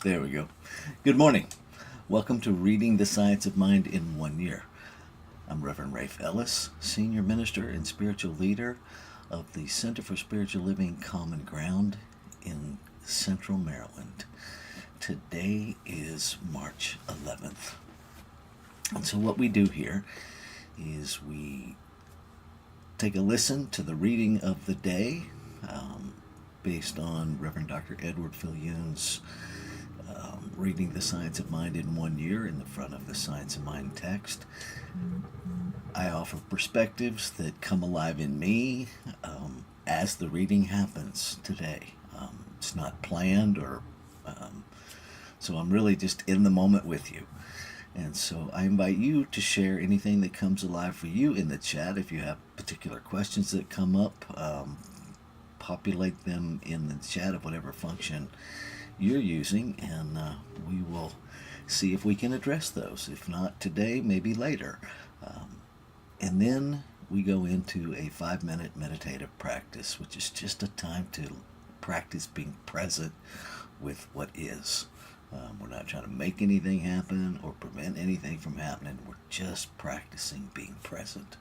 There we go. Good morning. Welcome to Reading the Science of Mind in 1 Year. I'm Reverend Rafe Ellis, Senior Minister and Spiritual Leader of the Center for Spiritual Living Common Ground in Central Maryland. Today is March 11th. And so, what we do here is we take a listen to the reading of the day based on Reverend Dr. Edward Viljoen's Reading the Science of Mind in 1 Year in the front of the Science of Mind text. I offer perspectives that come alive in me as the reading happens today. It's not planned um, so I'm really just in the moment with you. And so I invite you to share anything that comes alive for you in the chat. If you have particular questions that come up, populate them in the chat of whatever function you're using, and we will see if we can address those. If not today, maybe later. And then we go into a 5 minute meditative practice, which is just a time to practice being present with what is. We're not trying to make anything happen or prevent anything from happening. We're just practicing being present.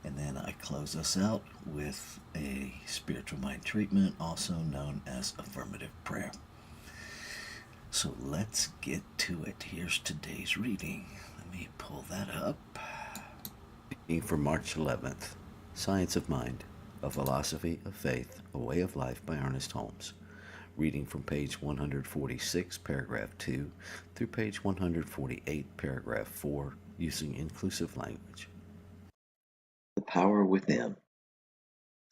And then I close us out with a spiritual mind treatment, also known as affirmative prayer. So let's get to it. Here's today's reading. Let me pull that up. Reading for March 11th, Science of Mind, A Philosophy of Faith, A Way of Life by Ernest Holmes. Reading from page 146, paragraph 2, through page 148, paragraph 4, using inclusive language. The power within.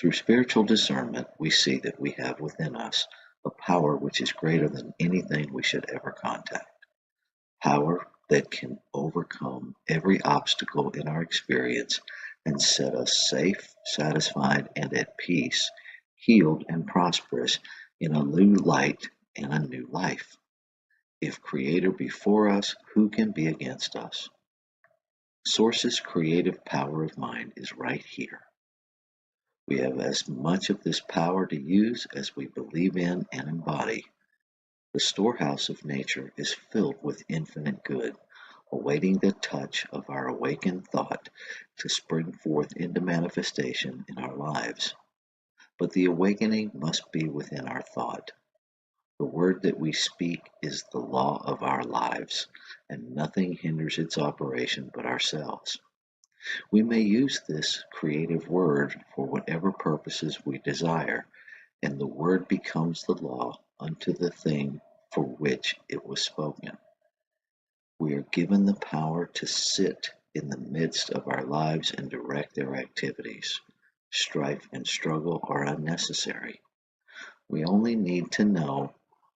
Through spiritual discernment, we see that we have within us a power which is greater than anything we should ever contact. Power that can overcome every obstacle in our experience and set us safe, satisfied, and at peace, healed and prosperous in a new light and a new life. If Creator be for us, who can be against us? Source's creative power of mind is right here. We have as much of this power to use as we believe in and embody. The storehouse of nature is filled with infinite good, awaiting the touch of our awakened thought to spring forth into manifestation in our lives. But the awakening must be within our thought. The word that we speak is the law of our lives, and nothing hinders its operation but ourselves. We may use this creative word for whatever purposes we desire, and the word becomes the law unto the thing for which it was spoken. We are given the power to sit in the midst of our lives and direct their activities. Strife and struggle are unnecessary. We only need to know,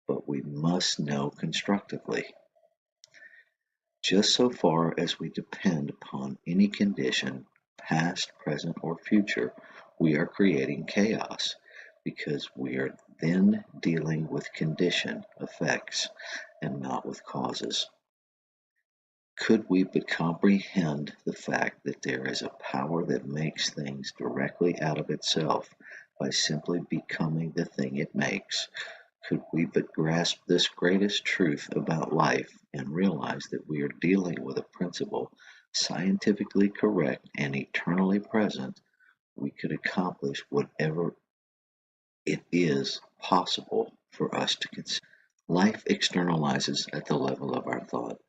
but we must know constructively. Just so far as we depend upon any condition, past, present, or future, we are creating chaos because we are then dealing with condition effects and not with causes. Could we but comprehend the fact that there is a power that makes things directly out of itself by simply becoming the thing it makes, could we but grasp this greatest truth about life and realize that we are dealing with a principle scientifically correct and eternally present, we could accomplish whatever it is possible for us to consider. Life externalizes at the level of our thought.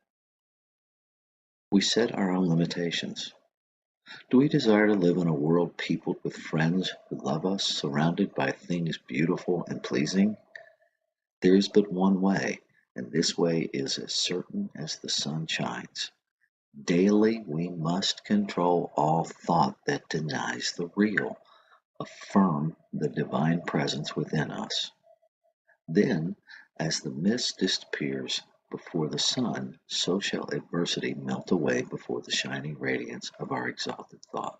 We set our own limitations. Do we desire to live in a world peopled with friends who love us, surrounded by things beautiful and pleasing? There is but one way, and this way is as certain as the sun shines. Daily we must control all thought that denies the real, affirm the divine presence within us. Then, as the mist disappears before the sun, so shall adversity melt away before the shining radiance of our exalted thought.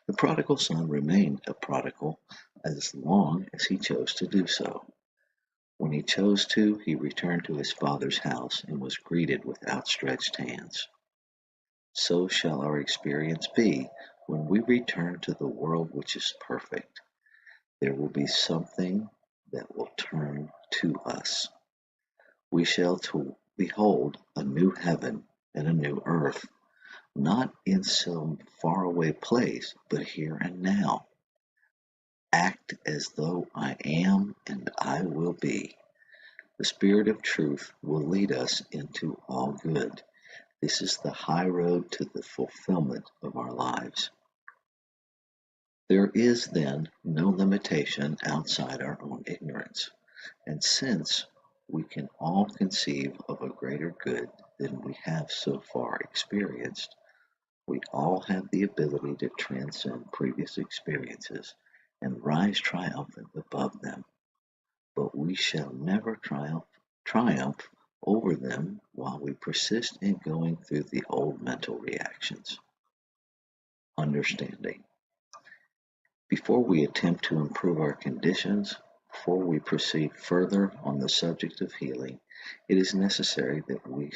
The prodigal son remained a prodigal as long as he chose to do so. When he chose to, he returned to his father's house and was greeted with outstretched hands. So shall our experience be when we return to the world which is perfect. there will be something that will turn to us. We shall behold a new heaven and a new earth, not in some faraway place, but here and now. Act as though I am and I will be. The Spirit of truth will lead us into all good. This is the high road to the fulfillment of our lives. There is then no limitation outside our own ignorance, and since we can all conceive of a greater good than we have so far experienced, we all have the ability to transcend previous experiences and rise triumphant above them, but we shall never triumph over them while we persist in going through the old mental reactions. Understanding. Before we attempt to improve our conditions, before we proceed further on the subject of healing, it is necessary that we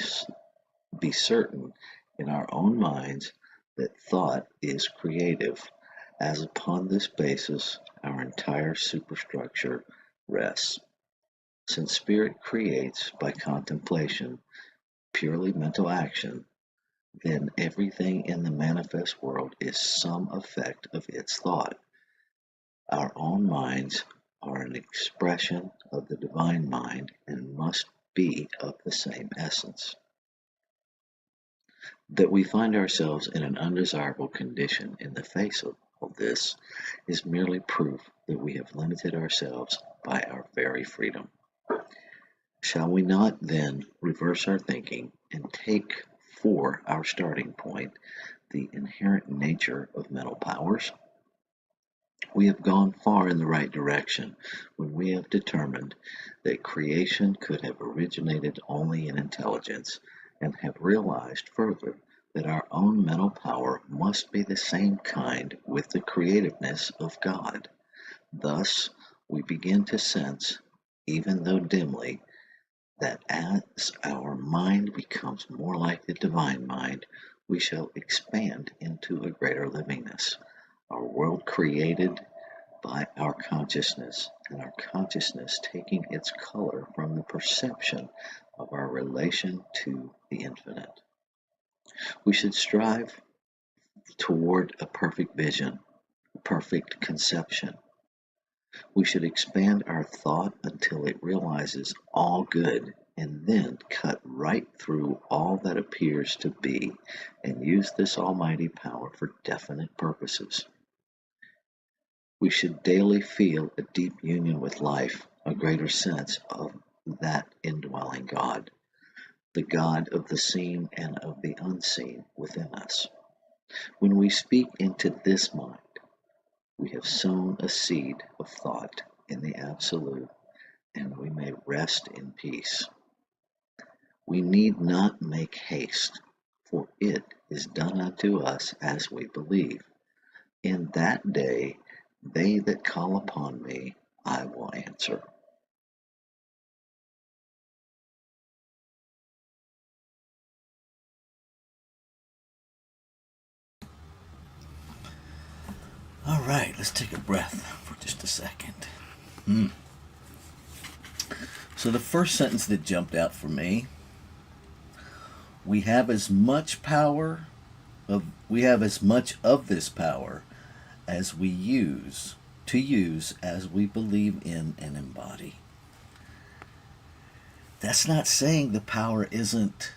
be certain in our own minds that thought is creative, as upon this basis our entire superstructure rests. Since spirit creates by contemplation, purely mental action, then everything in the manifest world is some effect of its thought. Our own minds are an expression of the divine mind and must be of the same essence. That we find ourselves in an undesirable condition in the face of all this is merely proof that we have limited ourselves by our very freedom. Shall we not then reverse our thinking and take for our starting point the inherent nature of mental powers? We have gone far in the right direction when we have determined that creation could have originated only in intelligence, and have realized further that our own mental power must be the same kind with the creativeness of God. Thus, we begin to sense, even though dimly, that as our mind becomes more like the divine mind, we shall expand into a greater livingness. Our world created by our consciousness, and our consciousness taking its color from the perception of our relation to the infinite. We should strive toward a perfect vision, a perfect conception. We should expand our thought until it realizes all good, and then cut right through all that appears to be and use this almighty power for definite purposes. We should daily feel a deep union with life, a greater sense of that indwelling God, the God of the seen and of the unseen within us. When we speak into this mind, we have sown a seed of thought in the Absolute, and we may rest in peace. We need not make haste, for it is done unto us as we believe. In that day, they that call upon me, I will answer. All right, let's take a breath for just a second. So the first sentence that jumped out for me, we have as much this power as we use as we believe in and embody. That's not saying the power isn't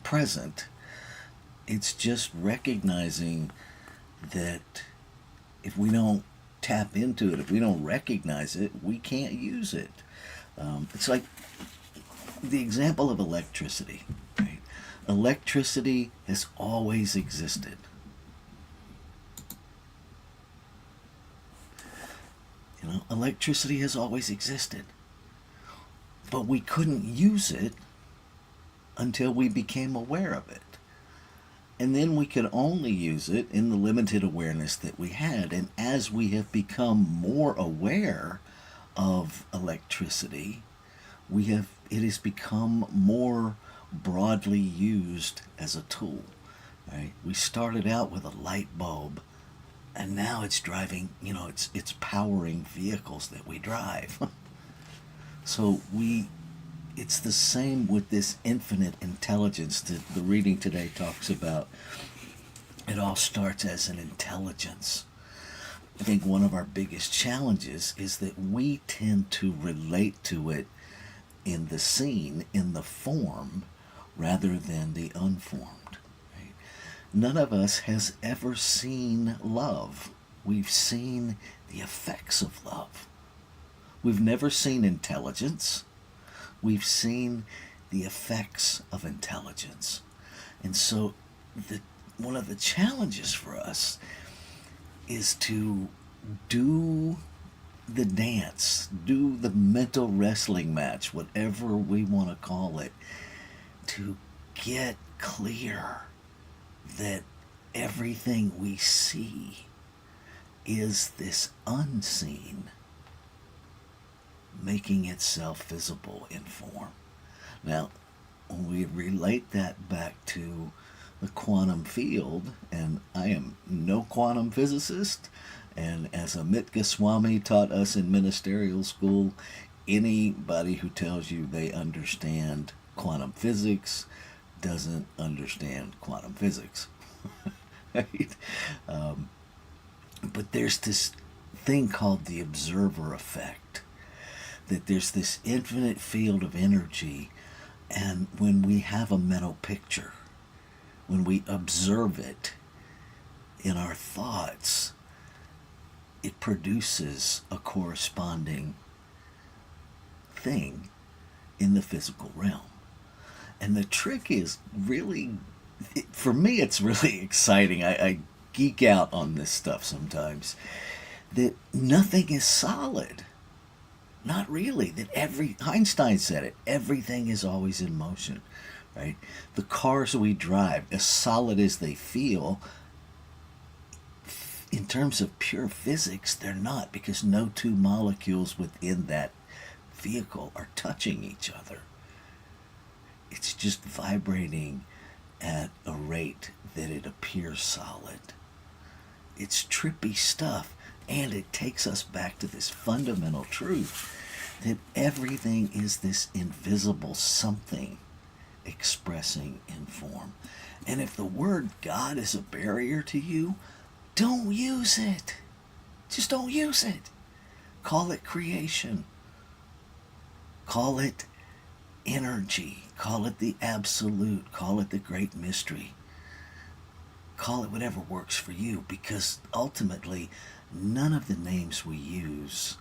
present. It's just recognizing that if we don't tap into it, if we don't recognize it, we can't use it. It's like the example of electricity. Right? Electricity has always existed. Electricity has always existed. But we couldn't use it until we became aware of it. And then we could only use it in the limited awareness that we had. And as we have become more aware of electricity, it has become more broadly used as a tool. Right? We started out with a light bulb and now it's driving, it's powering vehicles that we drive. So it's the same with this infinite intelligence that the reading today talks about. It all starts as an intelligence. I think one of our biggest challenges is that we tend to relate to it in the seen, in the form, rather than the unformed. Right? None of us has ever seen love. We've seen the effects of love. We've never seen intelligence. We've seen the effects of intelligence. And so one of the challenges for us is to do the dance, do the mental wrestling match, whatever we want to call it, to get clear that everything we see is this unseen making itself visible in form. Now, when we relate that back to the quantum field, and I am no quantum physicist, and as Amit Goswami taught us in ministerial school, anybody who tells you they understand quantum physics doesn't understand quantum physics. Right? But there's this thing called the observer effect, that there's this infinite field of energy, and when we have a mental picture, when we observe it in our thoughts, it produces a corresponding thing in the physical realm. And the trick is really, for me, it's really exciting. I geek out on this stuff sometimes, that nothing is solid. Not really. Einstein said it, everything is always in motion, right? The cars we drive, as solid as they feel, in terms of pure physics, they're not, because no two molecules within that vehicle are touching each other. It's just vibrating at a rate that it appears solid. It's trippy stuff. And it takes us back to this fundamental truth that everything is this invisible something expressing in form. And if the word God is a barrier to you, don't use it. Just don't use it. Call it creation. Call it energy. Call it the absolute. Call it the great mystery. Call it whatever works for you, because ultimately, none of the names we use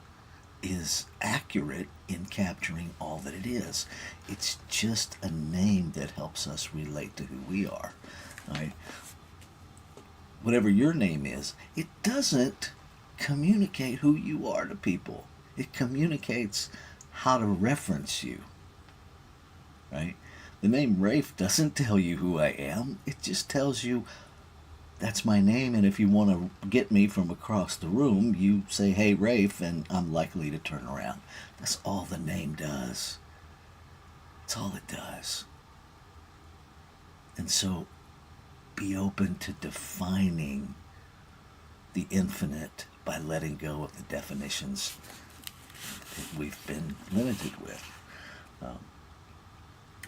is accurate in capturing all that it is. It's just a name that helps us relate to who we are. Right? Whatever your name is, it doesn't communicate who you are to people. It communicates how to reference you. Right? The name Rafe doesn't tell you who I am. It just tells you that's my name, and if you want to get me from across the room, you say, "Hey, Rafe," and I'm likely to turn around. That's all the name does. That's all it does. And so be open to defining the infinite by letting go of the definitions that we've been limited with.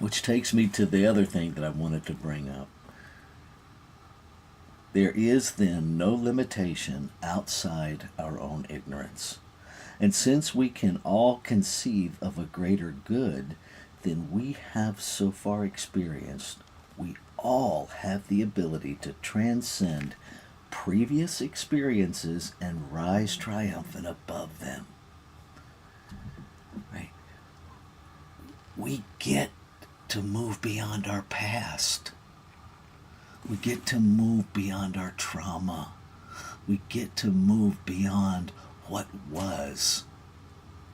Which takes me to the other thing that I wanted to bring up. There is then no limitation outside our own ignorance. And since we can all conceive of a greater good than we have so far experienced, we all have the ability to transcend previous experiences and rise triumphant above them. Right? We get to move beyond our past. We get to move beyond our trauma. We get to move beyond what was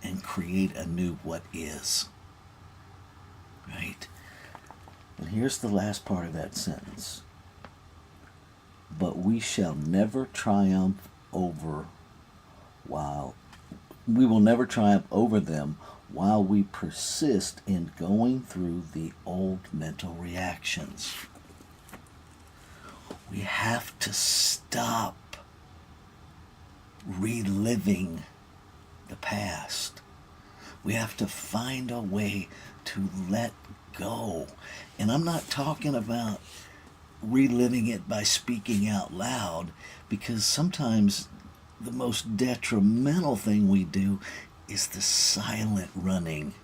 and create a new what is. Right? And here's the last part of that sentence. But we shall never triumph over we will never triumph over them while we persist in going through the old mental reactions. We have to stop reliving the past. We have to find a way to let go. And I'm not talking about reliving it by speaking out loud, because sometimes the most detrimental thing we do is the silent running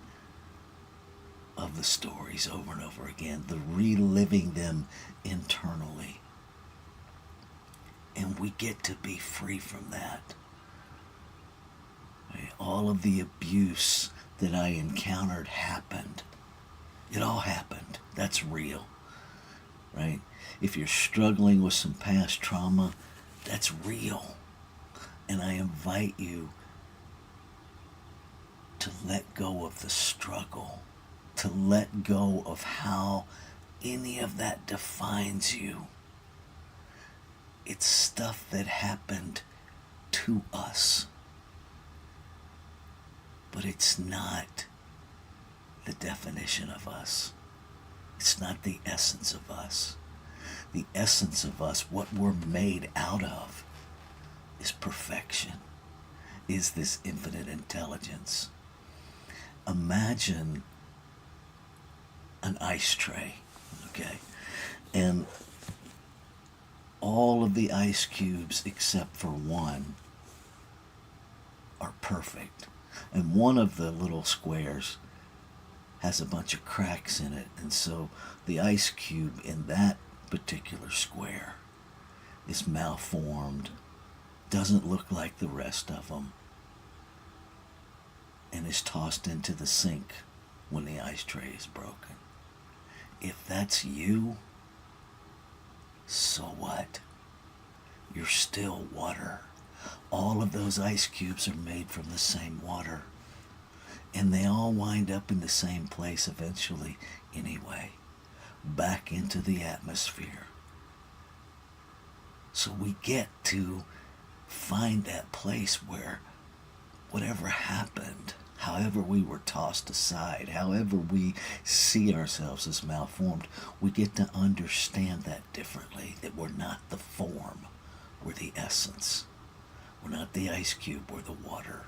of the stories over and over again, the reliving them internally. And we get to be free from that. Right? All of the abuse that I encountered happened. It all happened. That's real. Right? If you're struggling with some past trauma, that's real. And I invite you to let go of the struggle, to let go of how any of that defines you. It's stuff that happened to us, but it's not the definition of us. It's not the essence of us. The essence of us, what we're made out of, is perfection, is this infinite intelligence. Imagine an ice tray, okay? And all of the ice cubes except for one are perfect. And one of the little squares has a bunch of cracks in it. And so the ice cube in that particular square is malformed, doesn't look like the rest of them, and is tossed into the sink when the ice tray is broken. If that's you, so what? You're still water. All of those ice cubes are made from the same water. And they all wind up in the same place eventually anyway, back into the atmosphere. So we get to find that place where whatever happened, however we were tossed aside, however we see ourselves as malformed, we get to understand that differently, that we're not the form, we're the essence. We're not the ice cube, we're the water.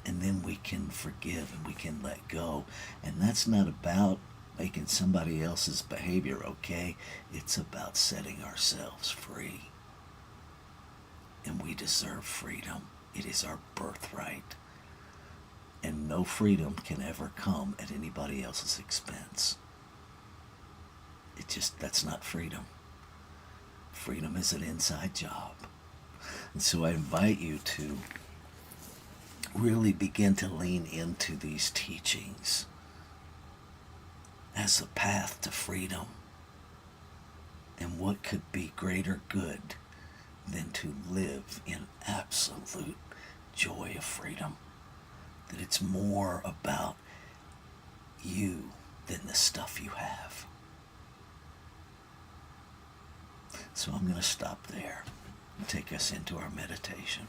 And then we can forgive and we can let go. And that's not about making somebody else's behavior okay. It's about setting ourselves free. And we deserve freedom. It is our birthright. And no freedom can ever come at anybody else's expense. That's not freedom. Freedom is an inside job. And so I invite you to really begin to lean into these teachings as a path to freedom. And what could be greater good than to live in absolute joy of freedom? That it's more about you than the stuff you have. So I'm going to stop there and take us into our meditation.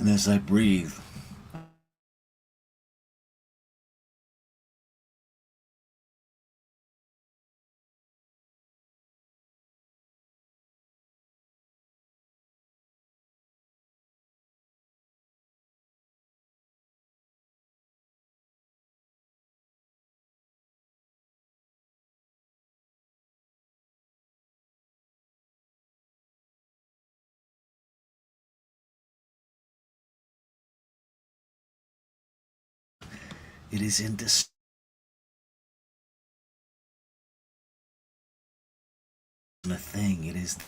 And as I breathe, it is indescribable. A thing. It is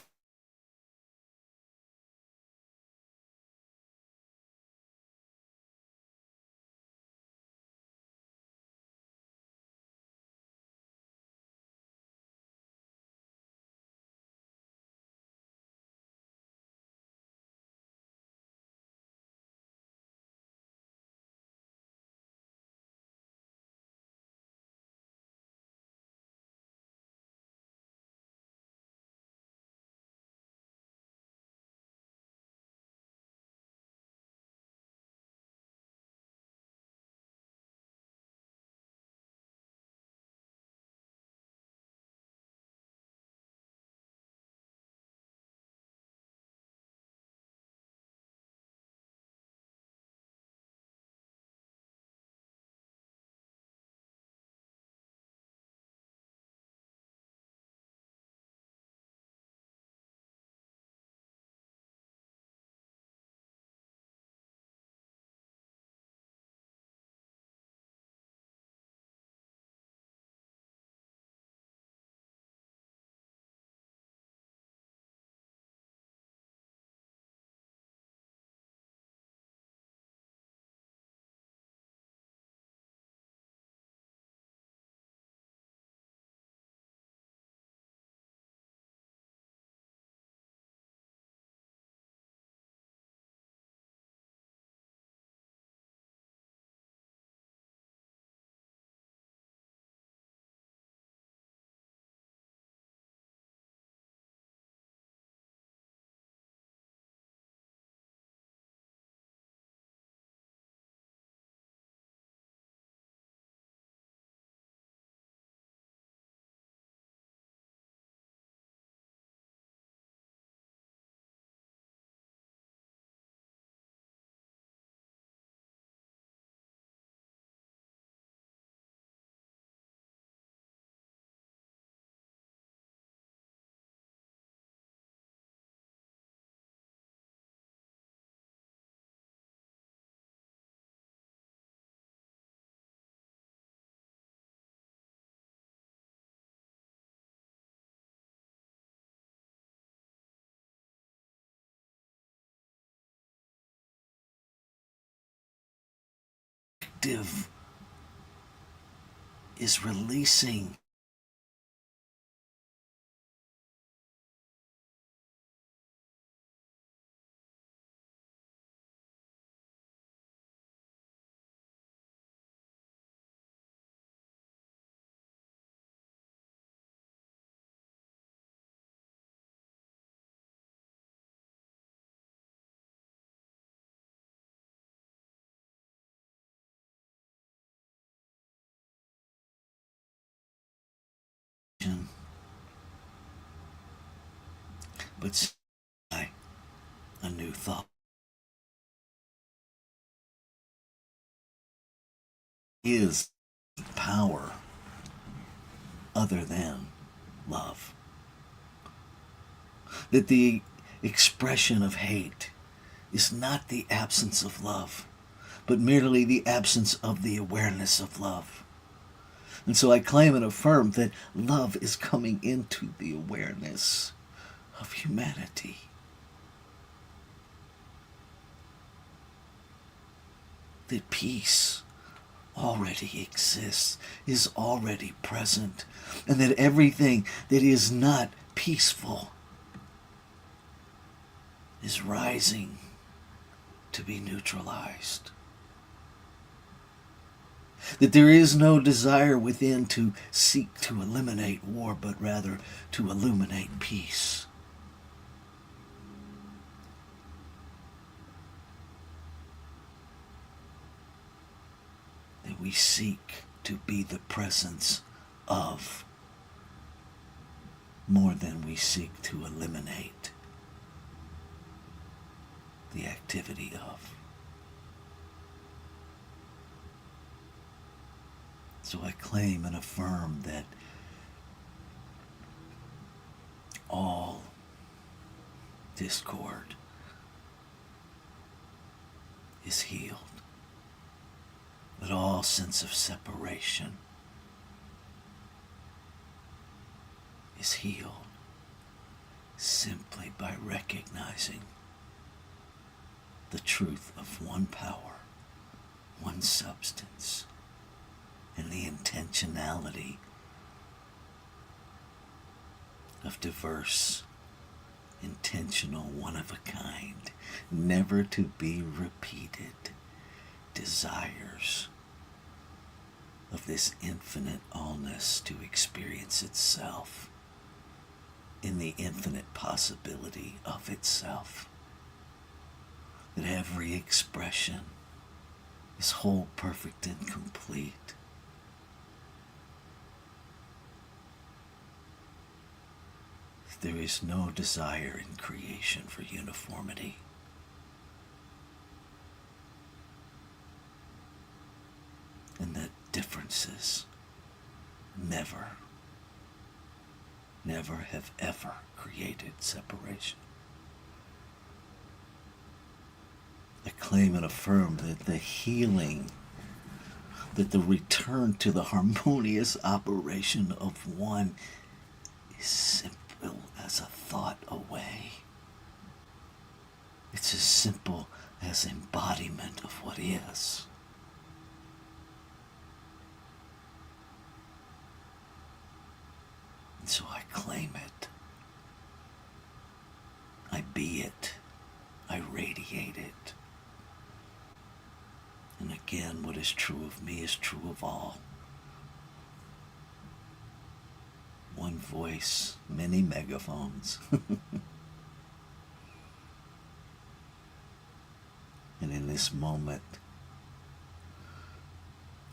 active, is releasing but a new thought is power other than love. That the expression of hate is not the absence of love, but merely the absence of the awareness of love. And so I claim and affirm that love is coming into the awareness of humanity. That peace already exists, is already present, and that everything that is not peaceful is rising to be neutralized. That there is no desire within to seek to eliminate war, but rather to illuminate peace. we seek to be the presence of more than we seek to eliminate the activity of. So I claim and affirm that all discord is healed, that all sense of separation is healed simply by recognizing the truth of one power, one substance, and the intentionality of diverse, intentional, one-of-a-kind, never to be repeated desires of this infinite allness to experience itself in the infinite possibility of itself. That every expression is whole, perfect, and complete. There is no desire in creation for uniformity. And that differences never have ever created separation. I claim and affirm that the healing, that the return to the harmonious operation of one is simple as a thought away. It's as simple as embodiment of what is. And so I claim it. I be it. I radiate it. And again, what is true of me is true of all. One voice, many megaphones. And in this moment,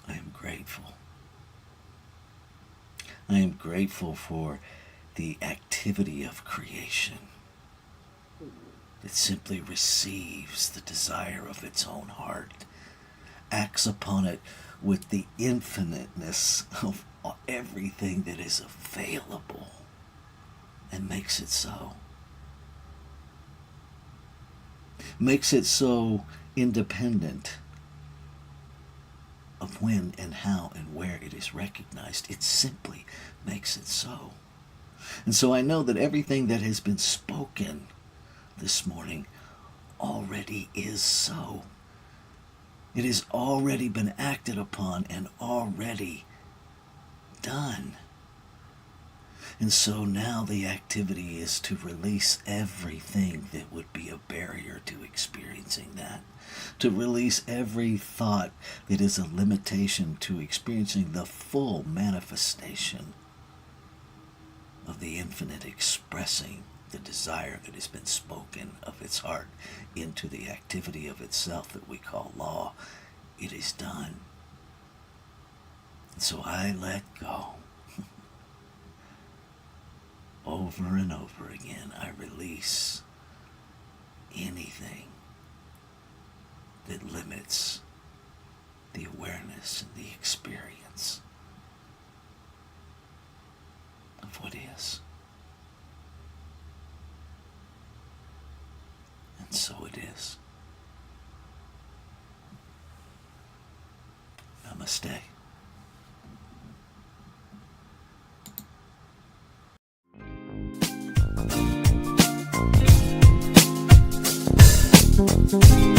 I am grateful. I am grateful for the activity of creation that simply receives the desire of its own heart, acts upon it with the infiniteness of everything that is available, and makes it so. Makes it so independent of when and how and where it is recognized. It simply makes it so. And so I know that everything that has been spoken this morning already is so. It has already been acted upon and already done. And so now the activity is to release everything that would be a barrier to experiencing that. To release every thought that is a limitation to experiencing the full manifestation of the infinite expressing the desire that has been spoken of its heart into the activity of itself that we call law. It is done. And so I let go. Over and over again, I release anything that limits the awareness and the experience of what is. And so it is. Namaste. Thank you.